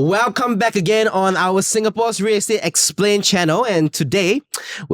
Welcome back again on our Singapore's Real Estate Explained channel. And today,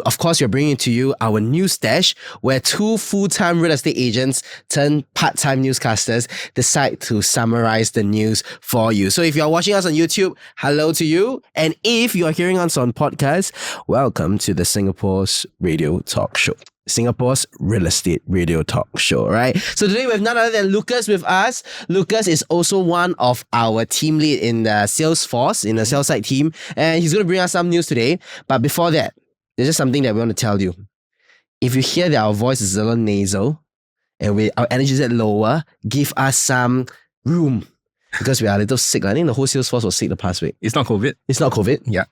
of course, we're bringing to you our News Dash, where two full-time real estate agents turned part-time newscasters decide to summarize the news for you. So if you're watching us on YouTube, hello to you. And if you're hearing us on podcast, welcome to the Singapore's Radio Talk Show. Singapore's real estate radio talk show, right? So today we have none other than Lucas with us. Lucas is also one of our team lead in the sales force, in the sales side team, and he's going to bring us some news today. But before that, there's just something that we want to tell you. If you hear that our voice is a little nasal and our energy is a little lower, give us some room because we are a little sick. I think the whole sales force was sick the past week. It's not COVID. It's not COVID. Yeah.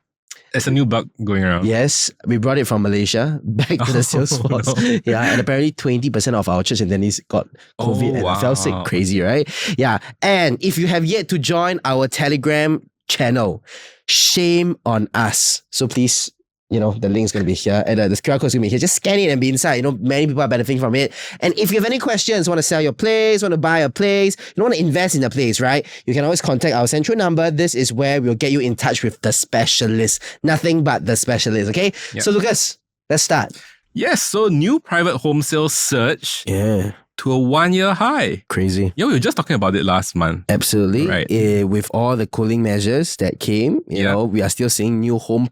There's a new bug going around. Yes, we brought it from Malaysia back to the sales force. No. Yeah, and apparently 20% of our church attendees got COVID and fell sick. Crazy, right? Yeah, and if you have yet to join our Telegram channel, shame on us. So please, the link is going to be here and the QR code is going to be here. Just scan it and be inside. Many people are benefiting from it. And if you have any questions, want to sell your place, want to buy a place, you want to invest in a place, right? You can always contact our central number. This is where we'll get you in touch with the specialist. Nothing but the specialist, okay? Yep. So Lucas, let's start. Yes, so new private home sales surge. Yeah. To a 1-year high. Crazy. Yeah, we were just talking about it last month. Absolutely. Right. With all the cooling measures that came, you know, we are still seeing new home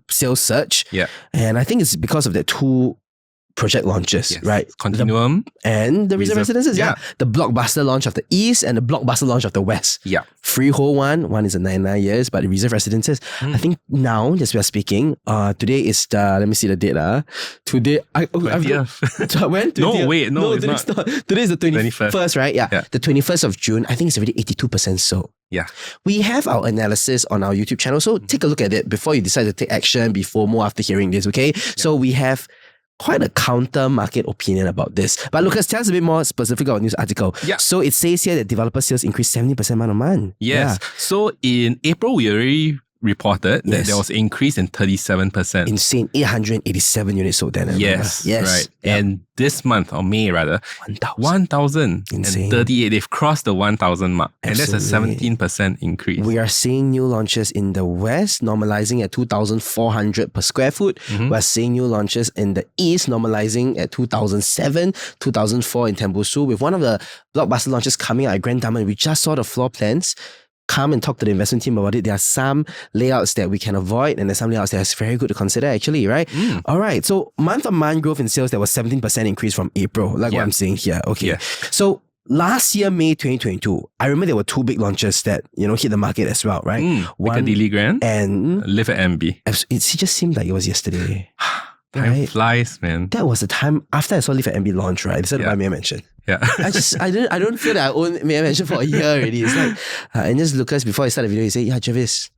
sales surge. Yeah. And I think it's because of the two project launches, right? Continuum. And the reserve residences. Yeah. The blockbuster launch of the East and the blockbuster launch of the West. Yeah. Freehold one is a 99 years, but the reserve residences, I think now, as we are speaking, today is the, let me see the date. Today, when? 20th? No, wait, no, it's not. Today is the 21st, right? Yeah. The 21st of June, I think it's already 82% sold. Yeah. We have our analysis on our YouTube channel, so take a look at it before you decide to take action, before more after hearing this, okay? Yeah. So we have quite a counter market opinion about this. But Lucas, tell us a bit more specific about news article. Yeah. So it says here that developer sales increased 70% month on month. Yes. Yeah. So in April, we already reported that there was an increase in 37%. Insane. 887 units sold then. Yes. Right. Yep. And this month, or May rather, 1,038. They've crossed the 1,000 mark. Absolutely. And that's a 17% increase. We are seeing new launches in the West normalizing at 2,400 per square foot. Mm-hmm. We're seeing new launches in the East normalizing at 2,007, 2,004 in Tembusu. With one of the blockbuster launches coming out at Grand Diamond, we just saw the floor plans. Come and talk to the investment team about it. There are some layouts that we can avoid and there's some layouts that's very good to consider actually, right? All right. So month-on-month growth in sales, there was 17% increase from April, like what I'm saying here. Okay. Yeah. So last year, May 2022, I remember there were two big launches that, hit the market as well, right? Piccadilly Grand and Live at MB. It just seemed like it was yesterday. Time flies, man. That was the time after I saw Live at MB launch, right? This is what I mentioned. Yeah. I don't feel that I own May I mention for a year already. It's like, and just Lucas, before I start the video, he said, yeah, Jarvis,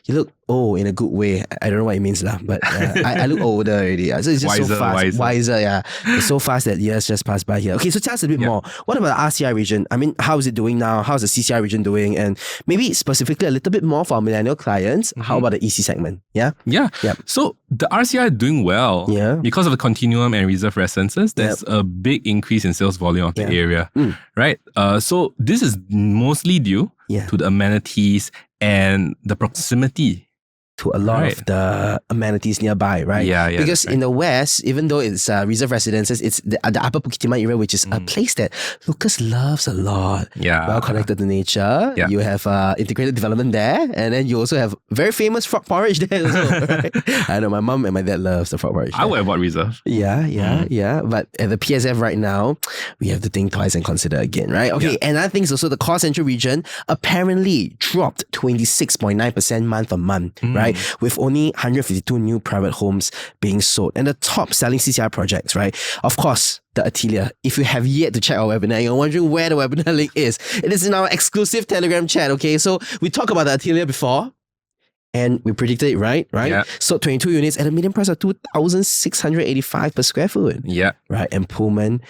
you look old in a good way. I don't know what it means, but I look older already. So it's just so fast. Wiser, yeah. It's so fast that years just passed by here. Okay, so tell us a bit more. What about the RCI region? I mean, how is it doing now? How's the CCI region doing? And maybe specifically a little bit more for our millennial clients. How about the EC segment? Yeah? Yeah. So the RCI are doing well. Yeah. Because of the continuum and reserve residences, there's a big increase in sales volume of the area. Right? So this is mostly due to the amenities and the proximity to a lot of the amenities nearby, right? Yeah. Because in the West, even though it's reserve residences, it's the Upper Bukit Timah area, which is a place that Lucas loves a lot. Yeah. Well connected to nature. Yeah. You have integrated development there, and then you also have very famous frog porridge there as well, right? I know my mum and my dad loves the frog porridge. I would have bought reserve. Yeah. But at the PSF right now, we have to think twice and consider again, right? Okay, and another thing is also the core central region apparently dropped 26.9% month on month, right? With only 152 new private homes being sold. And the top selling CCI projects, right? Of course, the Atelier. If you have yet to check our webinar, you're wondering where the webinar link is. It is in our exclusive Telegram chat, okay? So we talked about the Atelier before. And we predicted it right? Yeah. So 22 units at a median price of 2,685 per square foot. Yeah. Right. And Pullman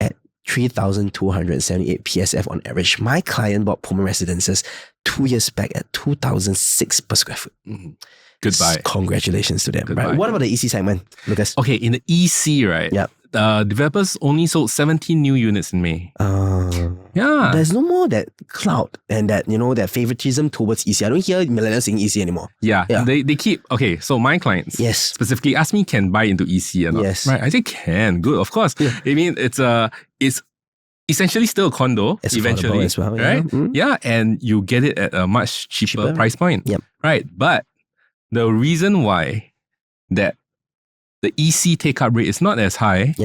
at 3,278 PSF on average. My client bought Pullman residences 2 years back at 2,006 per square foot. Goodbye. Congratulations to them. Goodbye. Right. What about the EC segment, Lucas? Okay, in the EC, right? Yep. developers only sold 17 new units in May. Yeah. There's no more that clout and that, that favoritism towards EC. I don't hear millennials saying EC anymore. Yeah. They keep, okay, so my clients specifically ask me, can buy into EC or not? Yes. Right. I say can. Good, of course. Yeah. I mean, it's essentially still a condo it's eventually. As well, right? Yeah. And you get it at a much cheaper price point. Yep. Right. But the reason why that the EC take-up rate is not as high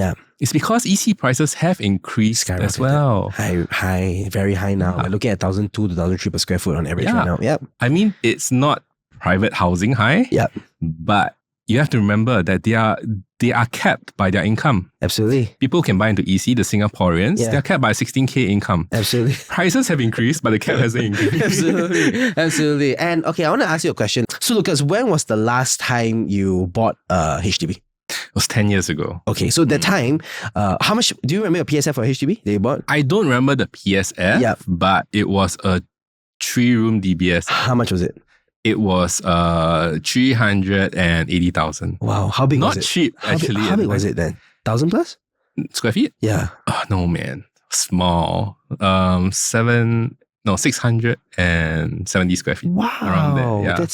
is because EC prices have increased as well. High, very high now. We're looking at 1,200 to 1,300 per square foot on average right now. Yep. I mean, it's not private housing high, but you have to remember that they are capped by their income. Absolutely. People can buy into EC, the Singaporeans, they're capped by 16K income. Absolutely. Prices have increased, but the cap hasn't increased. Absolutely. And okay, I want to ask you a question. So Lucas, when was the last time you bought a HDB? It was 10 years ago. Okay, so that time, how much, do you remember your PSF for HDB that you bought? I don't remember the PSF, but it was a 3-room DBS. How much was it? It was 380,000. Wow, how big was it? Not cheap, actually. How big was it then? 1,000 plus? Square feet? Yeah. Oh, no, man. Small. 670 square feet. Wow. Around there. Yeah.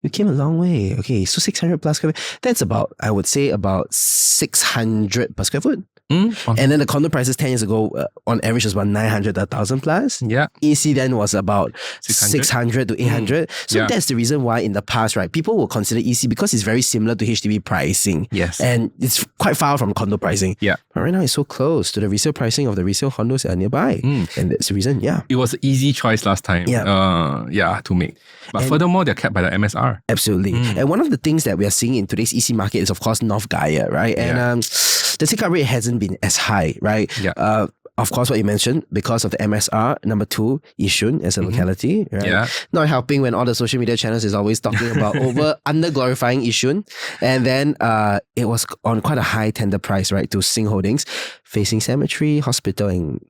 You came a long way. Okay, so 600 plus square feet. That's about, I would say, about 600 per square foot. And then the condo prices 10 years ago, on average, was about 900 to 1,000 plus. Yeah. EC then was about 600 to 800. So that's the reason why in the past, right, people will consider EC because it's very similar to HDB pricing. Yes. And it's quite far from condo pricing. Yeah. But right now it's so close to the resale pricing of the resale condos that are nearby. And that's the reason, It was an easy choice last time. To make. But furthermore, they're capped by the MSR. Absolutely. And one of the things that we are seeing in today's EC market is, of course, North Gaia, right? And the take-up rate hasn't been as high, right? Yeah. Of course, what you mentioned, because of the MSR. Number 2, Yishun as a locality, right? Yeah. Not helping when all the social media channels is always talking about under-glorifying Yishun. And then it was on quite a high tender price, right, to Sing Holdings, facing cemetery, hospital, and,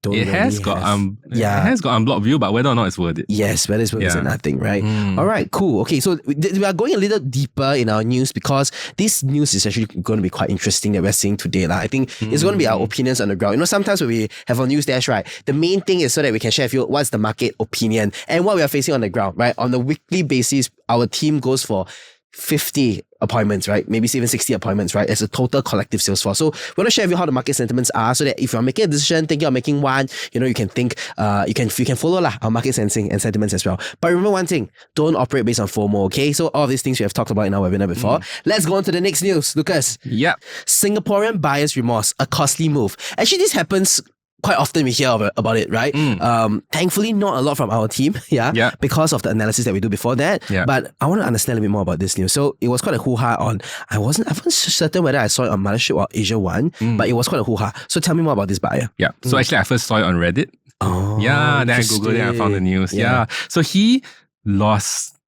it has got unblocked view, but whether or not it's worth it. Yes, whether it's worth it is nothing, right? All right, cool. Okay, so we are going a little deeper in our news because this news is actually going to be quite interesting that we're seeing today. I think it's going to be our opinions on the ground. Sometimes when we have our news dash, right, the main thing is so that we can share with you what's the market opinion and what we are facing on the ground, right? On the weekly basis, our team goes for 50 appointments, right? Maybe even 60 appointments, right? As a total collective sales force. So we want to share with you how the market sentiments are so that if you're making a decision, thinking of making one, you can think, you can follow our market sensing and sentiments as well. But remember one thing, don't operate based on FOMO, okay? So all of these things we have talked about in our webinar before. Let's go on to the next news, Lucas. Yeah. Singaporean buyer's remorse, a costly move. Actually, this happens quite often we hear about it, right? Thankfully, not a lot from our team, because of the analysis that we do before that. Yeah. But I want to understand a bit more about this news. So it was quite a hoo-ha on, I wasn't certain whether I saw it on Mothership or Asia One, but it was quite a hoo-ha. So tell me more about this buyer. Yeah. So actually, I first saw it on Reddit. Oh, yeah. Then I Googled it and I found the news. Yeah. So he lost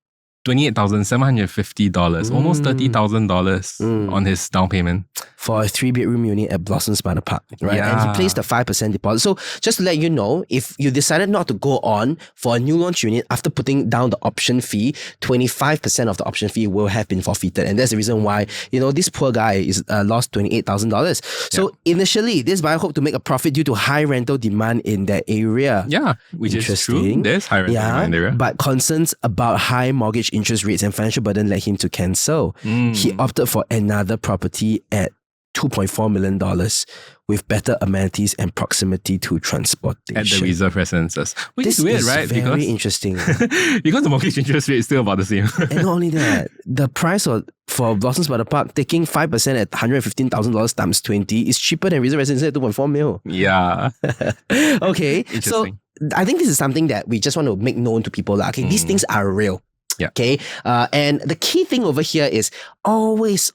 $28,750, almost $30,000 on his down payment. For a 3-bedroom unit at Blossoms by the Park, right? Yeah. And he placed a 5% deposit. So just to let you know, if you decided not to go on for a new launch unit after putting down the option fee, 25% of the option fee will have been forfeited. And that's the reason why, this poor guy is lost $28,000. So initially, this buyer hoped to make a profit due to high rental demand in that area. Yeah, which is true. There's high rental demand in the area. But concerns about high mortgage interest rates and financial burden led him to cancel. He opted for another property at $2.4 million with better amenities and proximity to transportation. At the reserve residences. Which is weird, right? Very interesting. Because the mortgage interest rate is still about the same. And not only that, the price for Blossoms by the Park, taking 5% at $115,000 times 20 is cheaper than reserve residences at 2.4 mil. Yeah. Okay, so I think this is something that we just want to make known to people. Okay, these things are real. Yeah. Okay. And the key thing over here is always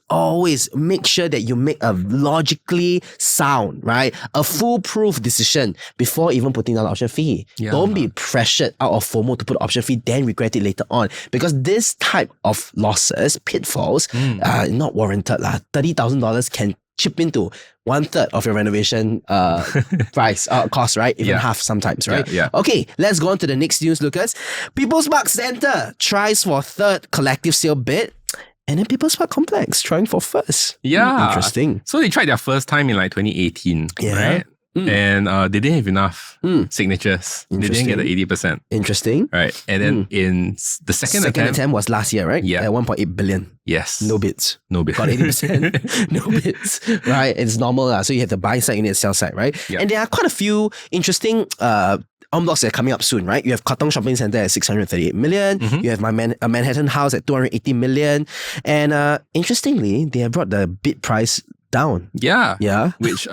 make sure that you make a logically sound, right? A foolproof decision before even putting down the option fee. Yeah. Don't be pressured out of FOMO to put option fee, then regret it later on. Because this type of losses, pitfalls, are not warranted. $30,000 can chip into 1/3 of your renovation price cost, right? Even half sometimes, right? Yeah. Okay, let's go on to the next news, Lucas. People's Park Centre tries for 3rd collective sale bid. And then People's Park Complex trying for first. Yeah. Interesting. So they tried their first time in like 2018, right? And they didn't have enough signatures. They didn't get the 80%. Interesting. Right. And then in the second attempt was last year, right? Yeah. At 1.8 billion. Yes. No bids. No bids. Got 80%. No bids. Right. It's normal. So you have the buy side, you need the sell side, right? Yep. And there are quite a few interesting en blocs that are coming up soon, right? You have Katong Shopping Centre at 638 million. You have Manhattan House at 280 million. And interestingly, they have brought the bid price down. Yeah. Yeah. Which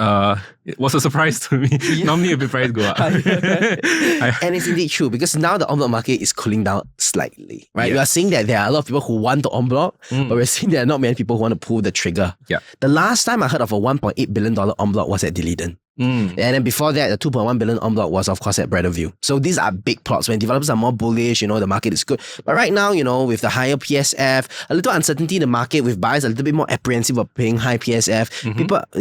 it was a surprise to me. Normally a bid price go up. And it's indeed true because now the en bloc market is cooling down slightly, right? Yes. We are seeing that there are a lot of people who want to en bloc, but we're seeing there are not many people who want to pull the trigger. Yeah. The last time I heard of a $1.8 billion en bloc was at D'Leedon. And then before that, the 2.1 billion en bloc was, of course, at Bradderview. So these are big plots. When developers are more bullish, the market is good. But right now, with the higher PSF, a little uncertainty in the market, with buyers a little bit more apprehensive of paying high PSF,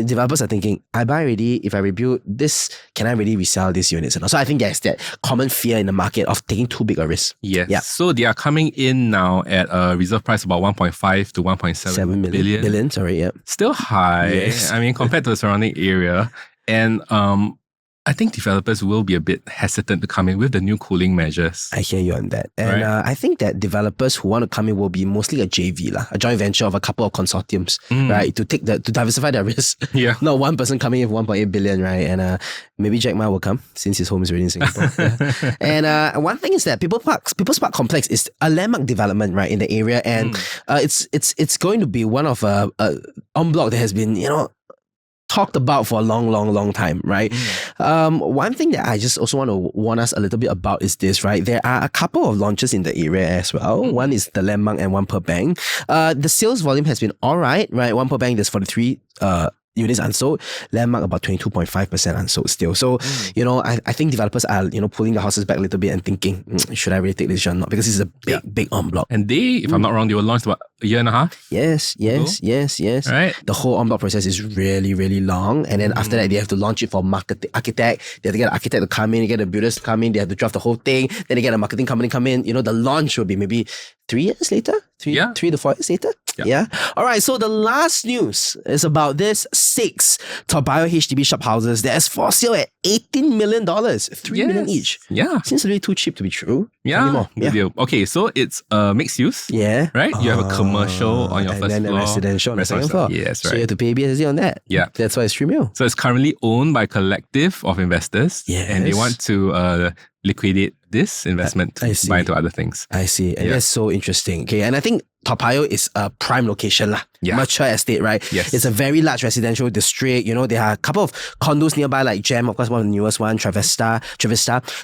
developers are thinking, I buy already, if I rebuild this, can I really resell these units? So I think there's that common fear in the market of taking too big a risk. Yes. Yeah. So they are coming in now at a reserve price about 1.5 to 1.7 billion. Sorry, yeah. Still high. Yes. I mean, compared to the surrounding area. And I think developers will be a bit hesitant to come in with the new cooling measures. I hear you on that. And Right. I think that developers who want to come in will be mostly a JV, a joint venture of a couple of consortiums, right? To diversify their risk. Yeah. Not one person coming in with 1.8 billion, right? And maybe Jack Ma will come since his home is already in Singapore. Yeah. And one thing is that People's Park Complex is a landmark development, right, in the area. And it's going to be one of a en bloc that has been, talked about for a long time, right? One thing that I just also want to warn us a little bit about is this, right? There are a couple of launches in the area as well. One is the Landmark and one per bank. The sales volume has been all right? One per bank, there's 43 units unsold. Landmark about 22.5% unsold still. So, I think developers are, pulling the horses back a little bit and thinking, should I really take this or not? Because this is a big en bloc. And they, if I'm not wrong, they were launched about a year and a half. Yes. Right. The whole en bloc process is really, really long. And then after that, they have to launch it for architect. They have to get an architect to come in, they get the builders to come in, they have to draft the whole thing. Then they get a marketing company come in. The launch will be maybe 3 years later? 3 to 4 years later? Yeah. All right. So the last news is about this 6 Toa Payoh HDB Shophouses that is for sale at $18 million, $3 million each. Yeah. Seems really too cheap to be true. Yeah. More. Good deal. Okay, so it's mixed use. Yeah. Right? You have a commercial on your first and then floor. a residential on the second floor. Yes, right. So you have to pay ABSD on that. Yeah. That's why it's 3 mil. So it's currently owned by a collective of investors. Yes. And they want to liquidate this investment to buy into other things. I see. And that's so interesting. Okay. And I think Toa Payoh is a prime location, mature estate, right? Yes. It's a very large residential district. There are a couple of condos nearby, like Gem, of course, one of the newest one, Travista.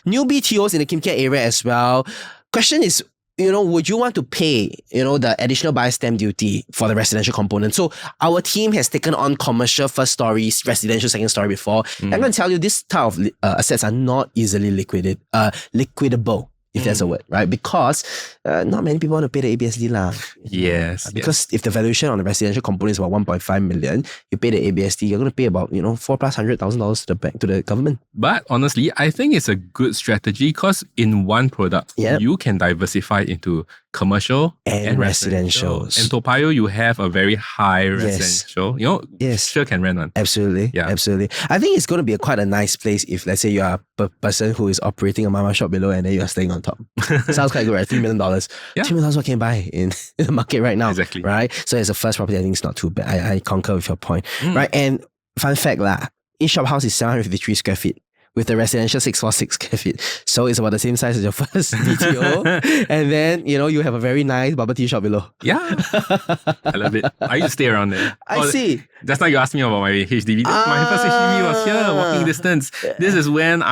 New BTOs in the Kim Kiat area as well. Question is, would you want to pay, the additional buyer stamp duty for the residential component? So our team has taken on commercial first stories, residential second story before. I'm going to tell you, this type of assets are not easily liquidable. If that's a word, right? Because not many people want to pay the ABSD lah. Yes. Because if the valuation on the residential component is about 1.5 million, you pay the ABSD, you're going to pay about $4,100,000 to the bank, to the government. But honestly, I think it's a good strategy because in one product, you can diversify into commercial and residential. And Toa Payoh, you have a very high residential. Sure can rent one. Absolutely. Yeah. Absolutely. I think it's going to be quite a nice place if, let's say, you are a person who is operating a mama shop below and then you are staying on top. Sounds quite good, right? $3 million. Yeah. $3 million, what can you buy in the market right now? Exactly. Right? So as a first property, I think it's not too bad. I concur with your point. Right? And fun fact, each shop house is 753 square feet, with the residential 646 square feet. So it's about the same size as your first BTO. And then, you have a very nice bubble tea shop below. Yeah. I love it. I used to stay around there. I see. Just now you asked me about my HDB. My first HDB was here, walking distance. This is when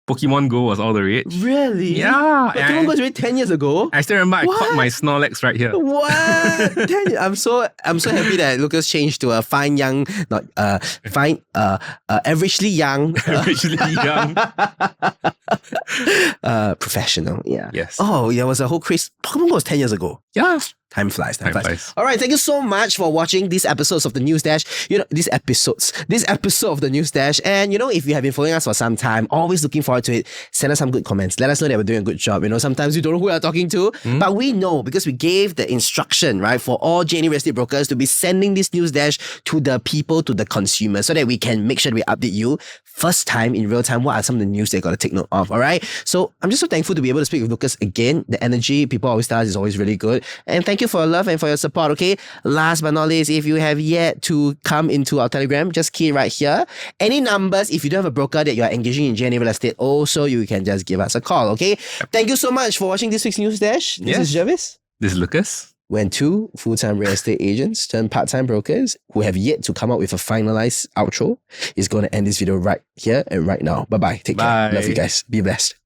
Pokemon Go was all the rage. Really? Yeah. Pokemon Go was already 10 years ago. I still remember I caught my Snorlax right here. What? 10 years. I'm so happy that Lucas changed to a fine young, not averagely young. Averagely young. Professional. Yeah. Yes. Oh, yeah, it was a whole craze. Pokemon Go was 10 years ago. Yeah. Time flies. All right, thank you so much for watching these episodes of the News Dash. This episode of the News Dash. And if you have been following us for some time, always looking forward to it, send us some good comments. Let us know that we're doing a good job. Sometimes you don't know who you're talking to, but we know because we gave the instruction, right, for all JNA real estate brokers to be sending this News Dash to the people, to the consumers, so that we can make sure that we update you first time in real time. What are some of the news they got to take note of? All right. So I'm just so thankful to be able to speak with Lucas again. The energy people always tell us is always really good. And thank you for your love and for your support. Okay. Last but not least, if you have yet to come into our Telegram, just key right here. Any numbers, if you don't have a broker that you are engaging in JNA real estate, also you can just give us a call. Okay. Thank you so much for watching this week's News Dash. This is Jervis. This is Lucas. When two full-time real estate agents turn part-time brokers who have yet to come up with a finalized outro is going to end this video right here and right now. Bye-bye. Take care. Love you guys. Be blessed.